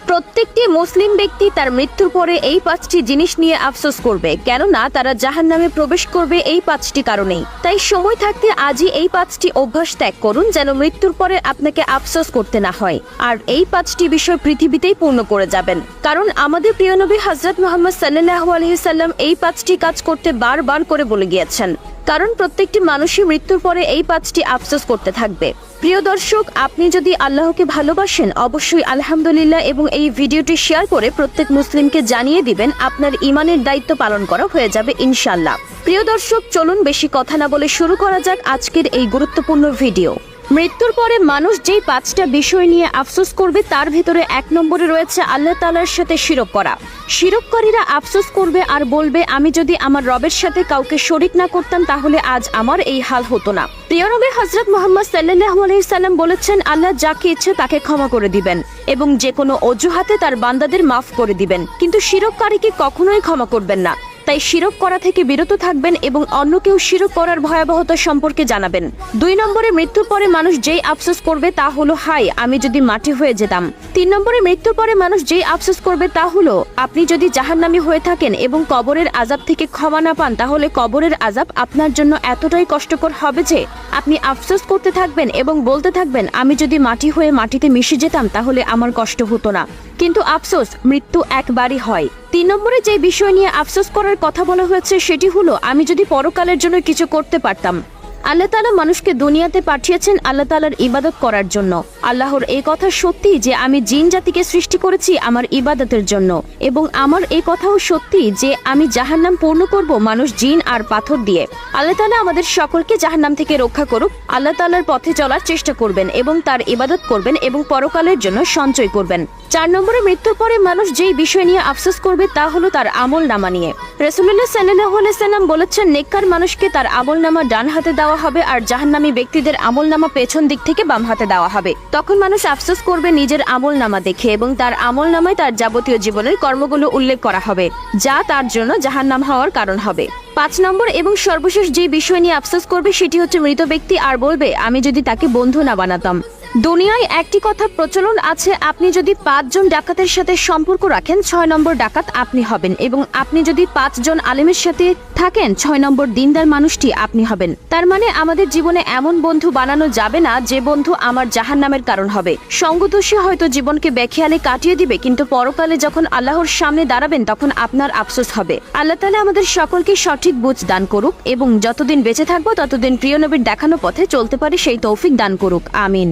প্রত্যেকটি মুসলিম ব্যক্তি তার মৃত্যুর পরে এই 5টি জিনিস নিয়ে আফসোস করবে, কেননা তারা জাহান্নামে প্রবেশ করবে এই 5টি কারণেই। তাই সময় থাকতে আজই এই 5টি অভ্যাস ত্যাগ করুন, যেন মৃত্যুর পরে আপনাকে আফসোস করতে না হয়। আর এই 5টি বিষয় পৃথিবীতেই পূর্ণ করে যাবেন, কারণ আমাদের প্রিয় নবী হযরত মুহাম্মদ সাল্লাল্লাহু আলাইহি সাল্লাম এই 5টি কাজ করতে বারবার করে বলে গিয়েছেন, কারণ প্রত্যেকটি মানুষই মৃত্যুর পরে এই 5টি আফসোস করতে থাকবে। প্রিয় দর্শক, আপনি যদি আল্লাহকে ভালোবাসেন অবশ্যই আলহামদুলিল্লাহ এবং এই ভিডিওটি শেয়ার করে প্রত্যেক মুসলিমকে জানিয়ে দিবেন, আপনার ঈমানের দায়িত্ব পালন করা হয়ে যাবে ইনশাআল্লাহ। প্রিয় দর্শক, চলুন বেশি কথা না বলে শুরু করা যাক আজকের এই গুরুত্বপূর্ণ ভিডিও। মৃত্যুর পরে মানুষ যেই 5টা বিষয় নিয়ে আফসোস করবে তার ভিতরে 1 নম্বরে রয়েছে আল্লাহ তাআলার সাথে শিরক করা। শিরককারীরা আফসোস করবে আর বলবে, আমি যদি আমার রবের সাথে কাউকে শরীক না করতাম তাহলে আজ আমার এই হাল হতো না। প্রিয় নবী হযরত মুহাম্মদ সাল্লাল্লাহু আলাইহি সাল্লাম বলেছেন, আল্লাহ যাকে ইচ্ছে তাকে ক্ষমা করে দিবেন এবং যে কোনো অজুহাতে তার বান্দাদের মাফ করে দিবেন, কিন্তু শিরককারীকে কখনোই ক্ষমা করবেন না। তাই শিরক করা থেকে বিরত থাকবেন এবং অন্যকেও শিরক করার ভয়াবহতা সম্পর্কে জানাবেন। 2 নম্বরে মৃত্যুর পরে মানুষ যেই আফসোস করবে তা হলো, হায় আমি যদি মাটি হয়ে যেতাম। 3 নম্বরে মৃত্যুর পরে মানুষ যেই আফসোস করবে তা হলো, আপনি যদি জাহান্নামী হয়ে থাকেন এবং কবরের আযাব থেকে ক্ষমা না পান তাহলে কবরের আযাব আপনার জন্য এতটাই কষ্টকর হবে যে আপনি আফসোস করতে থাকবেন এবং বলতে থাকবেন, আমি যদি মাটি হয়ে মাটিতে মিশে যেতাম তাহলে আমার কষ্ট হতো না। কিন্তু আফসোস মৃত্যু একবারই হয়। 3 নম্বরে যে বিষয় নিয়ে আফসোস করার কথা বলা হয়েছে সেটি হলো, আমি যদি পরকালের জন্য কিছু করতে পারতাম। আল্লাহ তাআলা মানুষকে দুনিয়াতে পাঠিয়েছেন আল্লাহ তাআলার ইবাদত করার জন্য। আল্লাহর এই কথা সত্যি যে আমি জিন জাতিকে সৃষ্টি করেছি আমার ইবাদতের জন্য, এবং আমার এই কথাও সত্যি যে আমি জাহান্নাম পূর্ণ করব মানুষ, জিন আর পাথর দিয়ে। আল্লাহ তাআলা আমাদের সকলকে জাহান্নাম থেকে রক্ষা করুক। আল্লাহ তাআলার পথে চলার চেষ্টা করবেন এবং তার ইবাদত করবেন এবং পরকালের জন্য সঞ্চয় করবেন। 4 নম্বরে মৃত্যুর পরে মানুষ যেই বিষয় নিয়ে আফসোস করবে তা হলো তার আমলনামা নিয়ে। রাসূলুল্লাহ সাল্লাল্লাহু আলাইহি সাল্লাম বলেছেন, নেককার মানুষকে তার আমলনামা ডান হাতে দেওয়া হবে আর জাহান্নামী ব্যক্তিদের আমলনামা পেছন দিক থেকে বাম হাতে দেওয়া হবে। তখন মানুষ আফসোস করবে নিজের আমলনামা দেখে এবং তার আমলনামায় তার যাবতীয় জীবনের কর্মগুলো উল্লেখ করা হবে, যা তার জন্য জাহান্নাম হওয়ার কারণ হবে। 5 নম্বর এবং সর্বশেষ যে বিষয় নিয়ে আফসোস করবে সেটি হচ্ছে মৃত ব্যক্তি আর বলবে, আমি যদি তাকে বন্ধু না বানাতাম। দুনিয়ায় একটি কথা প্রচলন আছে, আপনি যদি 5 জন ডাকাতের সাথে সম্পর্ক রাখেন 6 নম্বর ডাকাত আপনি হবেন, এবং আপনি যদি 5 জন আলেমের সাথে থাকেন 6 নম্বর দিনদার মানুষটি আপনি হবেন। তার মানে আমাদের জীবনে এমন বন্ধু বানানো যাবে না যে বন্ধু আমার জাহান্নামের কারণ হবে। সঙ্গদোষে হয়তো জীবনকে বেখেয়ালে কাটিয়ে দিবে, কিন্তু পরকালে যখন আল্লাহর সামনে দাঁড়াবেন তখন আপনার আফসোস হবে। আল্লাহ তাআলা আমাদের সকলকে সঠিক বুঝ দান করুক এবং যতদিন বেঁচে থাকবো ততদিন প্রিয় নবীর দেখানো পথে চলতে পারি সেই তৌফিক দান করুক। আমিন।